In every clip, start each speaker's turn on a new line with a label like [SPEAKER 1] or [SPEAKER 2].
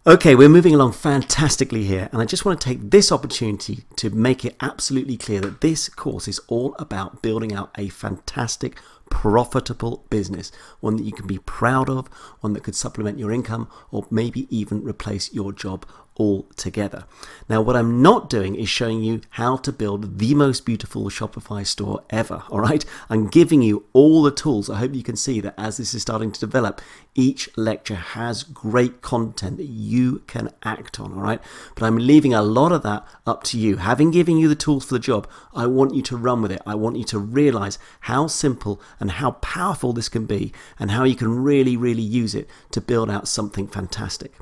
[SPEAKER 1] Okay, we're moving along fantastically here, and I just want to take this opportunity to make it absolutely clear that this course is all about building out a fantastic, profitable business, one that you can be proud of, one that could supplement your income, or maybe even replace your job altogether. Now, what I'm not doing is showing you how to build the most beautiful Shopify store ever, all right? I'm giving you all the tools. I hope you can see that as this is starting to develop, each lecture has great content that you can act on, all right? But I'm leaving a lot of that up to you. Having given you the tools for the job, I want you to run with it. I want you to realize how simple and how powerful this can be and how you can really, really use it to build out something fantastic.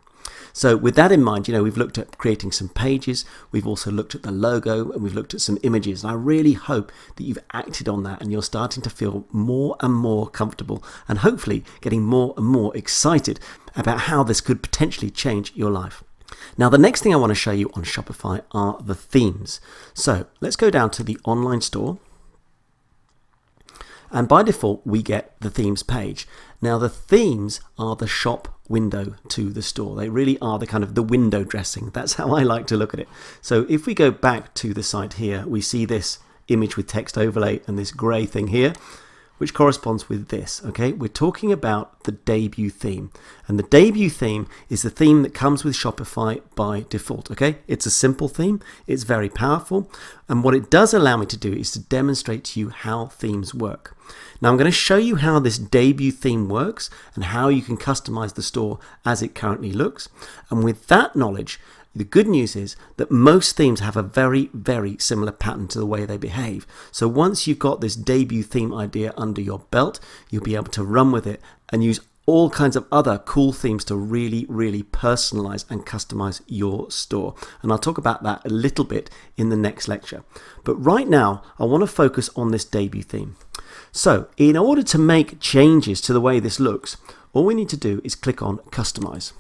[SPEAKER 1] So with that in mind, we've looked at creating some pages, we've also looked at the logo, and we've looked at some images. And I really hope that you've acted on that and you're starting to feel more and more comfortable and hopefully getting more and more excited about how this could potentially change your life. Now, the next thing I want to show you on Shopify are the themes. So let's go down to the online store. And by default, we get the themes page. Now, the themes are the shop window to the store. They really are the kind of the window dressing. That's how I like to look at it. So if we go back to the site here, we see this image with text overlay and this gray thing here, which corresponds with this, okay? We're talking about the debut theme. And the debut theme is the theme that comes with Shopify by default, okay? It's a simple theme, it's very powerful, and what it does allow me to do is to demonstrate to you how themes work. Now I'm going to show you how this debut theme works and how you can customize the store as it currently looks. And with that knowledge, the good news is that most themes have a very, very similar pattern to the way they behave. So once you've got this debut theme idea under your belt, you'll be able to run with it and use all kinds of other cool themes to really, really personalize and customize your store. And I'll talk about that a little bit in the next lecture. But right now, I want to focus on this debut theme. So in order to make changes to the way this looks, all we need to do is click on Customize.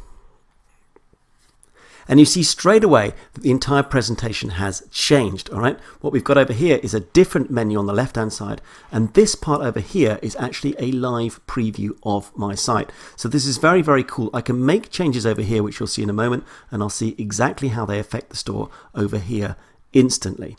[SPEAKER 1] And you see straight away that the entire presentation has changed, all right? What we've got over here is a different menu on the left-hand side, and this part over here is actually a live preview of my site. So this is very, very cool. I can make changes over here, which you'll see in a moment, and I'll see exactly how they affect the store over here instantly.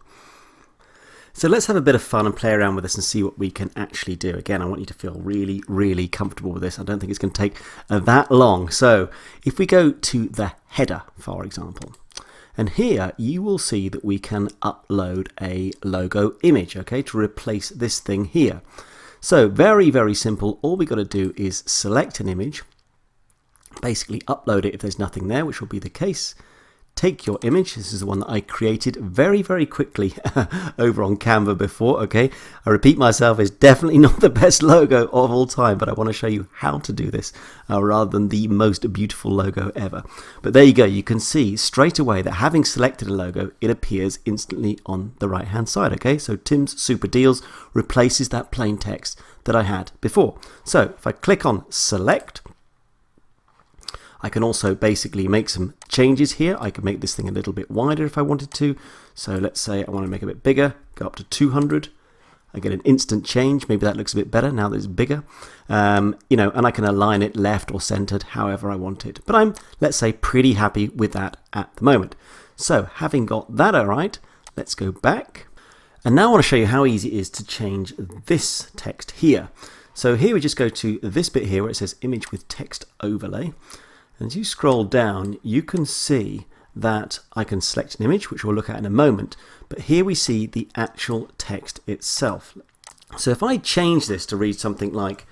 [SPEAKER 1] So let's have a bit of fun and play around with this and see what we can actually do. Again, I want you to feel really, really comfortable with this. I don't think it's going to take that long. So if we go to the header, for example, and here you will see that we can upload a logo image, okay, to replace this thing here. So very, very simple. All we got to do is select an image, basically upload it if there's nothing there, which will be the case. Take your image. This is the one that I created very, very quickly over on Canva before, okay? I repeat myself, it's definitely not the best logo of all time, but I want to show you how to do this rather than the most beautiful logo ever. But there you go. You can see straight away that having selected a logo, it appears instantly on the right-hand side, okay? So Tim's Super Deals replaces that plain text that I had before. So if I click on Select, I can also basically make some changes here. I can make this thing a little bit wider if I wanted to. So let's say I want to make it a bit bigger, go up to 200. I get an instant change. Maybe that looks a bit better now that it's bigger. And I can align it left or centered however I want it. But I'm, let's say, pretty happy with that at the moment. So having got that all right, let's go back. And now I want to show you how easy it is to change this text here. So here we just go to this bit here where it says image with text overlay. And as you scroll down, you can see that I can select an image, which we'll look at in a moment. But here we see the actual text itself. So if I change this to read something like,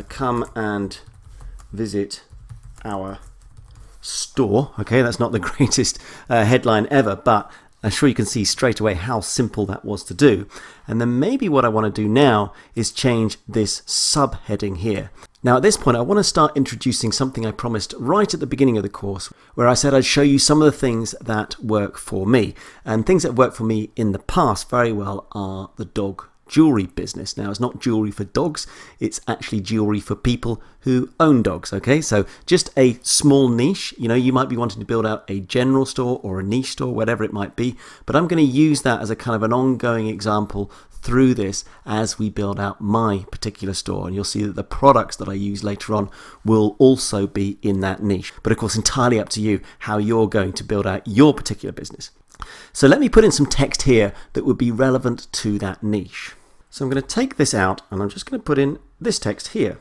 [SPEAKER 1] come and visit our store. Okay, that's not the greatest headline ever, but I'm sure you can see straight away how simple that was to do. And then maybe what I want to do now is change this subheading here. Now at this point I want to start introducing something I promised right at the beginning of the course, where I said I'd show you some of the things that work for me. And things that work for me in the past very well are the dog jewelry business. Now, it's not jewelry for dogs, it's actually jewelry for people who own dogs, okay? So just a small niche. You might be wanting to build out a general store or a niche store, whatever it might be, but I'm going to use that as a kind of an ongoing example through this as we build out my particular store, and you'll see that the products that I use later on will also be in that niche. But of course, entirely up to you how you're going to build out your particular business. So let me put in some text here that would be relevant to that niche. So I'm going to take this out and I'm just going to put in this text here.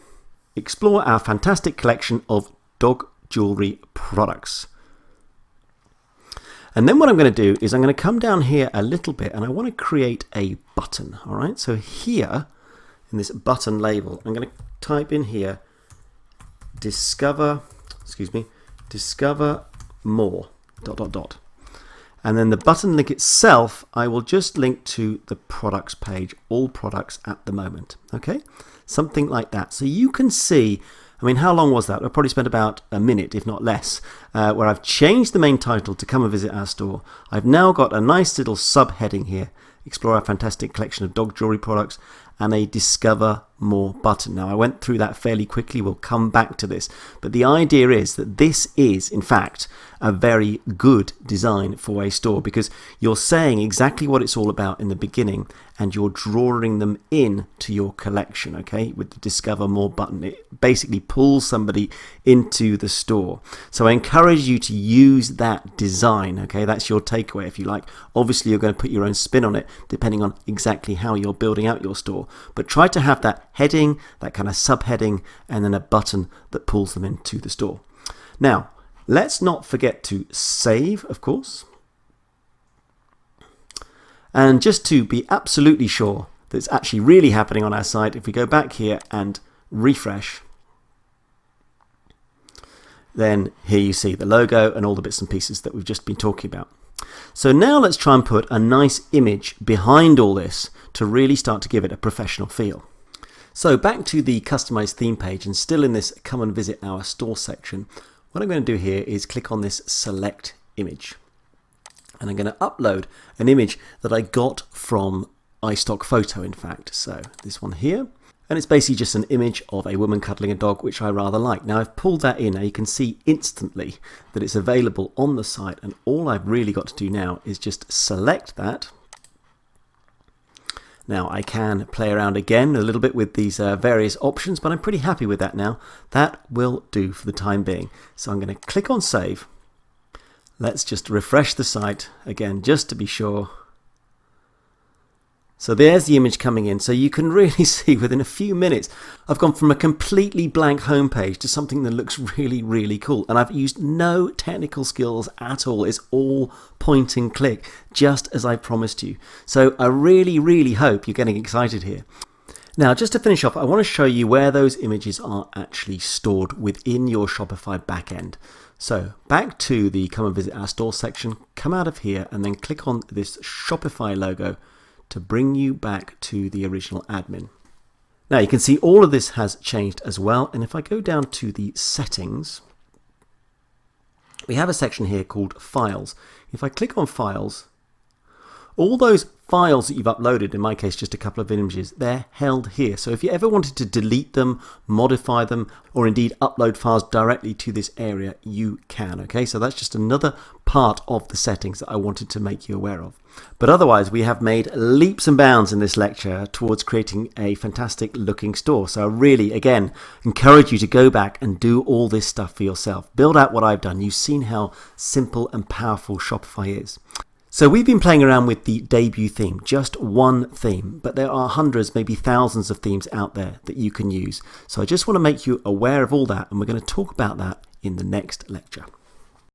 [SPEAKER 1] Explore our fantastic collection of dog jewelry products. And then what I'm going to do is I'm going to come down here a little bit and I want to create a button. All right, so here in this button label, I'm going to type in here, discover more, ... And then the button link itself, I will just link to the products page, all products at the moment. Okay, something like that. So you can see, I mean, how long was that? I probably spent about a minute, if not less, where I've changed the main title to come and visit our store. I've now got a nice little subheading here, explore our fantastic collection of dog jewelry products, and a discover more button. Now I went through that fairly quickly, we'll come back to this, but the idea is that this is in fact a very good design for a store, because you're saying exactly what it's all about in the beginning and you're drawing them in to your collection. Okay, with the discover more button, it basically pulls somebody into the store. So I encourage you to use that design. Okay, that's your takeaway if you like. Obviously you're going to put your own spin on it depending on exactly how you're building out your store, but try to have that heading, that kind of subheading, and then a button that pulls them into the store. Now let's not forget to save, of course. And just to be absolutely sure that it's actually really happening on our site, if we go back here and refresh, then here you see the logo and all the bits and pieces that we've just been talking about. So now let's try and put a nice image behind all this to really start to give it a professional feel. So back to the customized theme page, and still in this come and visit our store section, what I'm going to do here is click on this select image. And I'm going to upload an image that I got from iStock Photo, in fact. So this one here. And it's basically just an image of a woman cuddling a dog, which I rather like. Now I've pulled that in. Now you can see instantly that it's available on the site. And all I've really got to do now is just select that. Now I can play around again a little bit with these various options, but I'm pretty happy with that now. That will do for the time being. So I'm going to click on save. Let's just refresh the site again just to be sure. So there's the image coming in. So you can really see within a few minutes I've gone from a completely blank homepage to something that looks really, really cool. And I've used no technical skills at all. It's all point and click, just as I promised you. So I really, really hope you're getting excited here. Now, just to finish off, I want to show you where those images are actually stored within your Shopify backend. So back to the come and visit our store section, come out of here and then click on this Shopify logo to bring you back to the original admin. Now you can see all of this has changed as well. And if I go down to the settings, we have a section here called files. If I click on files, all those files that you've uploaded, in my case just a couple of images, they're held here. So if you ever wanted to delete them, modify them, or indeed upload files directly to this area, you can. Okay, so that's just another part of the settings that I wanted to make you aware of. But otherwise, we have made leaps and bounds in this lecture towards creating a fantastic looking store. So I really, again, encourage you to go back and do all this stuff for yourself. Build out what I've done. You've seen how simple and powerful Shopify is. So we've been playing around with the debut theme, just one theme, but there are hundreds, maybe thousands of themes out there that you can use. So I just want to make you aware of all that, and we're going to talk about that in the next lecture.